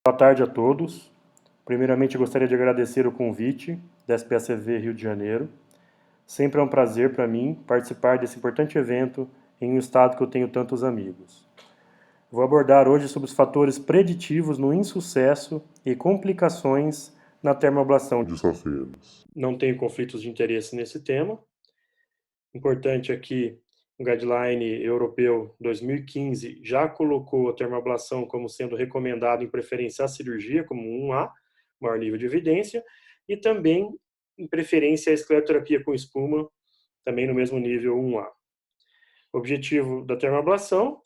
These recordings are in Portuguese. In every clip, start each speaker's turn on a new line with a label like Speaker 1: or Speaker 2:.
Speaker 1: Boa tarde a todos. Primeiramente, gostaria de agradecer o convite da SPACV Rio de Janeiro. Sempre é um prazer para mim participar desse importante evento em um estado que eu tenho tantos amigos. Vou abordar hoje sobre os fatores preditivos no insucesso e complicações na termoablação de Safenas. Não tenho conflitos de interesse nesse tema. Importante aqui, o Guideline Europeu 2015 já colocou a termoablação como sendo recomendado em preferência à cirurgia, como 1A, maior nível de evidência, e também em preferência à escleroterapia com espuma, também no mesmo nível 1A. O objetivo da termoablação,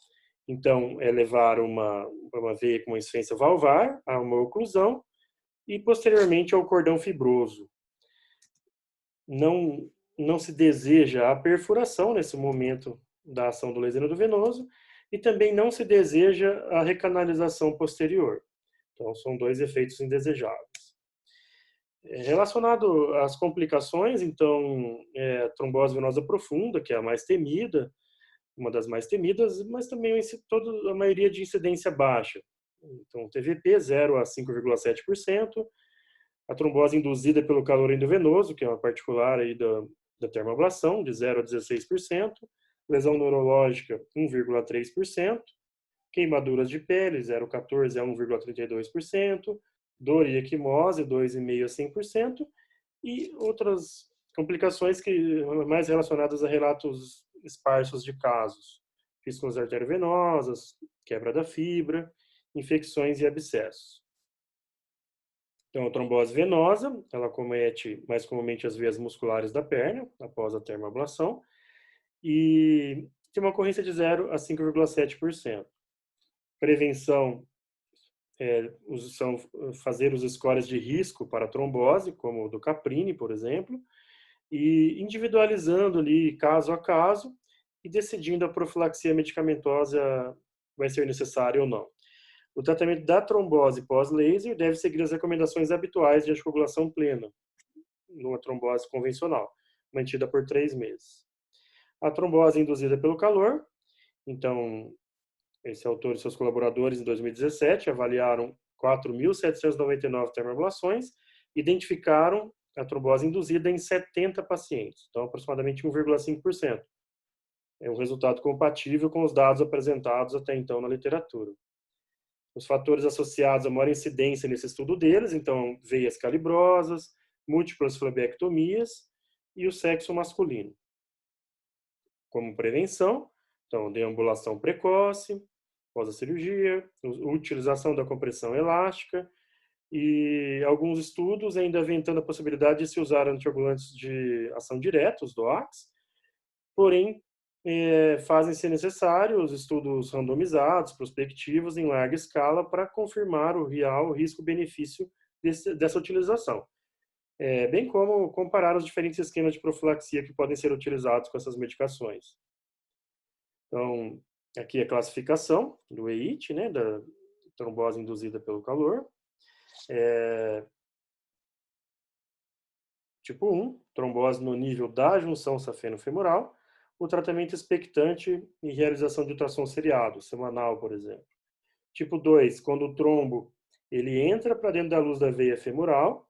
Speaker 1: então, é levar uma veia com uma insuficiência valvar a uma oclusão e, posteriormente, ao cordão fibroso. Não se deseja a perfuração nesse momento da ação do laser endovenoso e também não se deseja a recanalização posterior. Então, são dois efeitos indesejáveis. Relacionado às complicações, então, a trombose venosa profunda, que é a mais temida, uma das mais temidas, mas também a maioria de incidência baixa. Então, TVP 0 a 5,7%, a trombose induzida pelo calor endovenoso, que é uma particular aí da termoablação, de 0 a 16%, lesão neurológica, 1,3%, queimaduras de pele, 0,14 a 1,32%, dor e equimose, 2,5% a 100%, e outras complicações mais relacionadas a relatos esparsos de casos, fístulas arteriovenosas, quebra da fibra, infecções e abscessos. Então, a trombose venosa, ela comete mais comumente as veias musculares da perna, após a termoablação, e tem uma ocorrência de 0 a 5,7%. Prevenção são fazer os scores de risco para a trombose, como o do Caprini, por exemplo, e individualizando ali caso a caso e decidindo a profilaxia medicamentosa vai ser necessária ou não. O tratamento da trombose pós-laser deve seguir as recomendações habituais de anticoagulação plena, numa trombose convencional, mantida por 3 meses. A trombose induzida pelo calor, então, esse autor e seus colaboradores, em 2017, avaliaram 4.799 termoablações, identificaram a trombose induzida em 70 pacientes, então aproximadamente 1,5%. É um resultado compatível com os dados apresentados até então na literatura. Os fatores associados a maior incidência nesse estudo deles, então, veias calibrosas, múltiplas flebectomias e o sexo masculino. Como prevenção, então, deambulação precoce, após a cirurgia, utilização da compressão elástica e alguns estudos ainda aventando a possibilidade de se usar anticoagulantes de ação direta, os DOACs, porém, fazem-se necessários estudos randomizados, prospectivos, em larga escala, para confirmar o real risco-benefício dessa utilização, bem como comparar os diferentes esquemas de profilaxia que podem ser utilizados com essas medicações. Então, aqui a classificação do EIT, né, da trombose induzida pelo calor. Tipo 1, trombose no nível da junção safeno-femoral, o tratamento expectante e realização de ultrassom seriado, semanal, por exemplo. Tipo 2, quando o trombo ele entra para dentro da luz da veia femoral,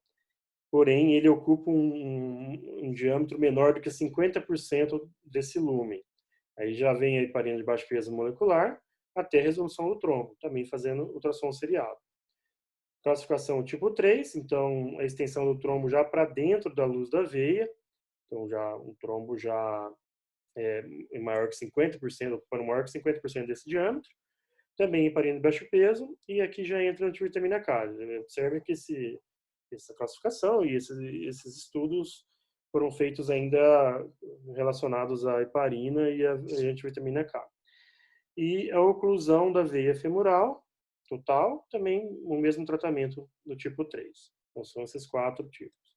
Speaker 1: porém ele ocupa um diâmetro menor do que 50% desse lumen. Aí já vem a heparina de baixo peso molecular até a resolução do trombo, também fazendo ultrassom seriado. Classificação tipo 3, então a extensão do trombo já para dentro da luz da veia, então já um trombo já é maior que 50%, ocupando maior que 50% desse diâmetro, também heparina de baixo peso, e aqui já entra a antivitamina K. Observe que essa classificação e esses estudos foram feitos ainda relacionados à heparina e à antivitamina K. E a oclusão da veia femoral total, também o mesmo tratamento do tipo 3. Então, são esses 4 tipos.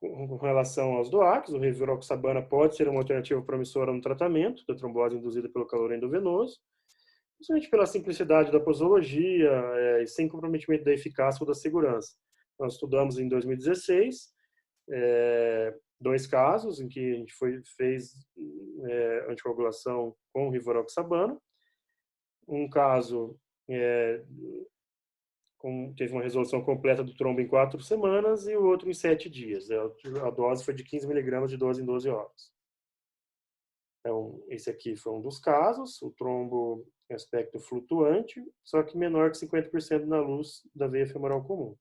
Speaker 1: Com relação aos DOACs, o rivaroxabana pode ser uma alternativa promissora no tratamento da trombose induzida pelo calor endovenoso, principalmente pela simplicidade da posologia e sem comprometimento da eficácia ou da segurança. Nós estudamos em 2016 2 casos em que a gente fez anticoagulação com rivaroxabana. Um caso teve uma resolução completa do trombo em 4 semanas e o outro em 7 dias. A dose foi de 15 miligramas de 12 em 12 horas. Então, esse aqui foi um dos casos, o trombo em aspecto flutuante, só que menor que 50% na luz da veia femoral comum.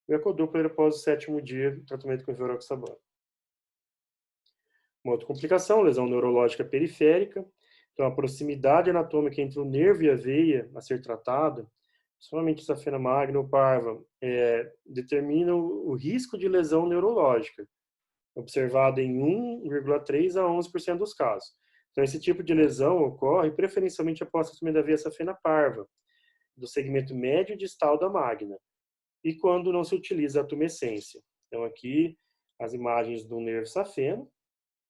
Speaker 1: O ecodoppler após o 7º dia de tratamento com rivaroxaban. Uma outra complicação, lesão neurológica periférica. Então, a proximidade anatômica entre o nervo e a veia a ser tratada, somente safena magna ou parva, determina o risco de lesão neurológica, observado em 1,3 a 11% dos casos. Então, esse tipo de lesão ocorre preferencialmente após o tratamento da veia safena parva, do segmento médio e distal da magna, e quando não se utiliza a tumescência. Então, aqui, as imagens do nervo safeno,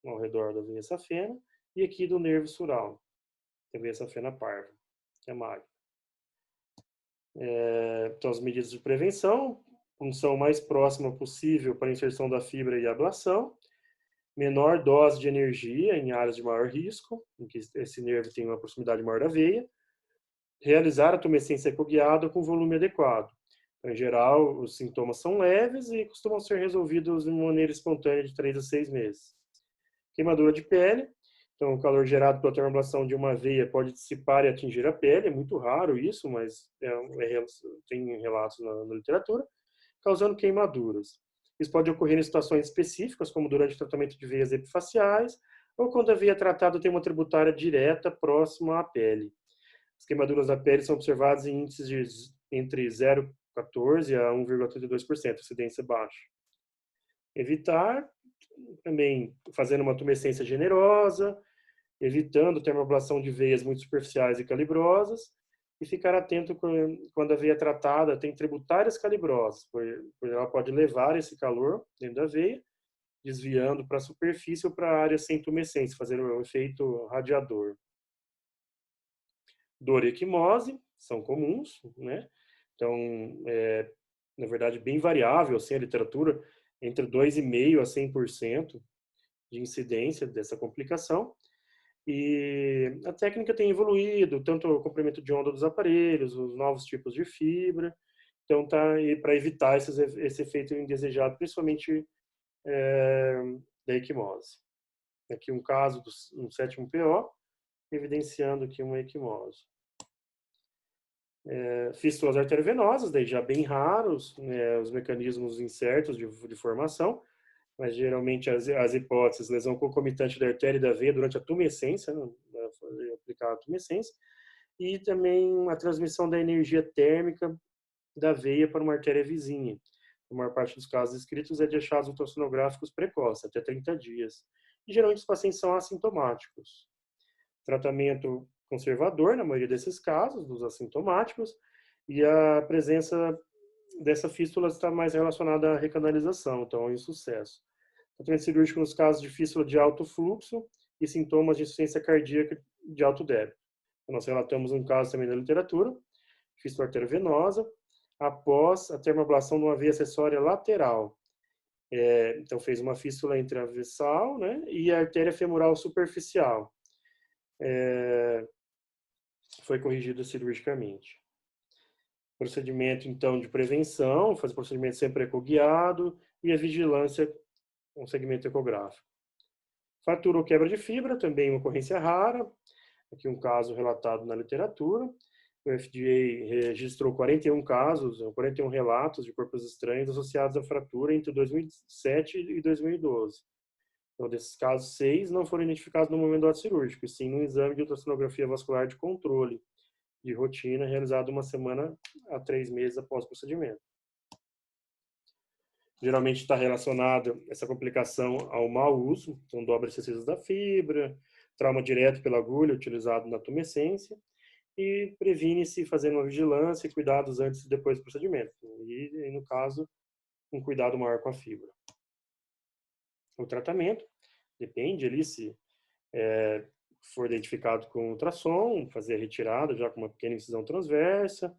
Speaker 1: ao redor da veia safena, e aqui do nervo sural, que é a veia safena parva, que é magna. Então, as medidas de prevenção, punção mais próxima possível para a inserção da fibra e ablação, menor dose de energia em áreas de maior risco, em que esse nervo tem uma proximidade maior da veia, realizar a tumescência ecoguiada com volume adequado. Então, em geral, os sintomas são leves e costumam ser resolvidos de maneira espontânea de 3 a 6 meses. Queimadura de pele. Então, o calor gerado pela termoablação de uma veia pode dissipar e atingir a pele. É muito raro isso, mas tem relatos na literatura, causando queimaduras. Isso pode ocorrer em situações específicas, como durante o tratamento de veias epifaciais, ou quando a veia tratada tem uma tributária direta próxima à pele. As queimaduras da pele são observadas em índices de entre 0,14% a 1,32%, incidência baixa. Evitar, também fazendo uma tumescência generosa, evitando termoablação de veias muito superficiais e calibrosas, e ficar atento quando a veia tratada tem tributárias calibrosas, pois ela pode levar esse calor dentro da veia, desviando para a superfície ou para a área sem tumescência, fazendo um efeito radiador. Dor e equimose são comuns, né? Então, na verdade, bem variável, assim, a literatura, entre 2,5% a 100% de incidência dessa complicação. E a técnica tem evoluído, tanto o comprimento de onda dos aparelhos, os novos tipos de fibra. Então, tá aí para evitar esse efeito indesejado, principalmente da equimose. Aqui um caso do 7º PO, evidenciando aqui uma equimose. Fístulas arteriovenosas, daí já bem raros, os mecanismos incertos de formação, mas geralmente as hipóteses, lesão concomitante da artéria e da veia durante a tumescência, aplicar a tumescência, e também a transmissão da energia térmica da veia para uma artéria vizinha. A maior parte dos casos descritos é de achados ultrassonográficos precoces, até 30 dias. E geralmente os pacientes são assintomáticos. Tratamento conservador, na maioria desses casos, dos assintomáticos, e a presença dessa fístula está mais relacionada à recanalização, então ao insucesso. Tratamento cirúrgico nos casos de fístula de alto fluxo e sintomas de insuficiência cardíaca de alto débito. Nós relatamos um caso também na literatura, fístula arteriovenosa, após a termoablação de uma veia acessória lateral. Então, fez uma fístula entre a vessal, né, e a artéria femoral superficial. Foi corrigido cirurgicamente. Procedimento, então, de prevenção, fazer procedimento sempre ecoguiado e a vigilância com segmento ecográfico. Fratura ou quebra de fibra, também uma ocorrência rara. Aqui um caso relatado na literatura. O FDA registrou 41 casos, 41 relatos de corpos estranhos associados à fratura entre 2007 e 2012. Então, desses casos, 6 não foram identificados no momento do ato cirúrgico, e sim no exame de ultrassonografia vascular de controle de rotina, realizado 1 semana a 3 meses após o procedimento. Geralmente está relacionado essa complicação ao mau uso, então dobra excessivas da fibra, trauma direto pela agulha utilizado na tumescência, e previne-se fazendo uma vigilância e cuidados antes e depois do procedimento. E no caso, um cuidado maior com a fibra. O tratamento depende ali se for identificado com ultrassom, fazer a retirada já com uma pequena incisão transversa.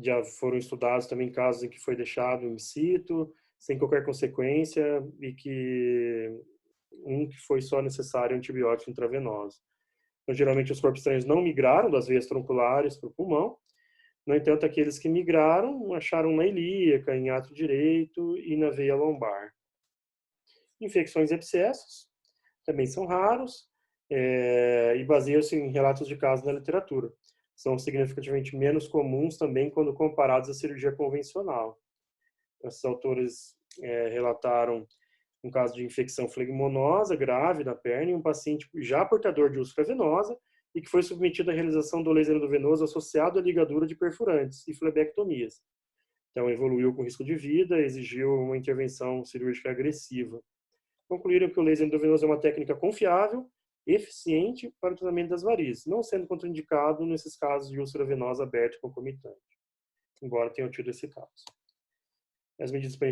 Speaker 1: Já foram estudados também casos em que foi deixado in situ, sem qualquer consequência, e que foi só necessário antibiótico intravenoso. Então, geralmente, os corpos estranhos não migraram das veias tronculares para o pulmão. No entanto, aqueles que migraram acharam na ilíaca, em ato direito e na veia lombar. Infecções e abscessos também são raros e baseiam-se em relatos de casos na literatura. São significativamente menos comuns também quando comparados à cirurgia convencional. Esses autores relataram um caso de infecção flegmonosa grave da perna em um paciente já portador de úlcera venosa e que foi submetido à realização do laser endovenoso associado à ligadura de perfurantes e flebectomias. Então, evoluiu com risco de vida, exigiu uma intervenção cirúrgica agressiva. Concluíram que o laser endovenoso é uma técnica confiável, eficiente para o tratamento das varizes, não sendo contraindicado nesses casos de úlcera venosa aberta concomitante, embora tenham tido esse caso. As medidas para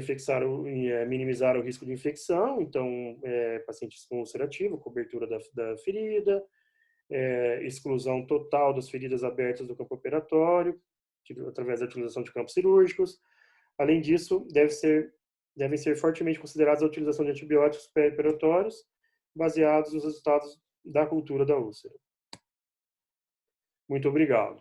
Speaker 1: minimizar o risco de infecção, então, pacientes com úlcera ativa, cobertura da ferida, exclusão total das feridas abertas do campo operatório, através da utilização de campos cirúrgicos. Além disso, devem ser fortemente consideradas a utilização de antibióticos pré-operatórios, baseados nos resultados da cultura da úlcera. Muito obrigado.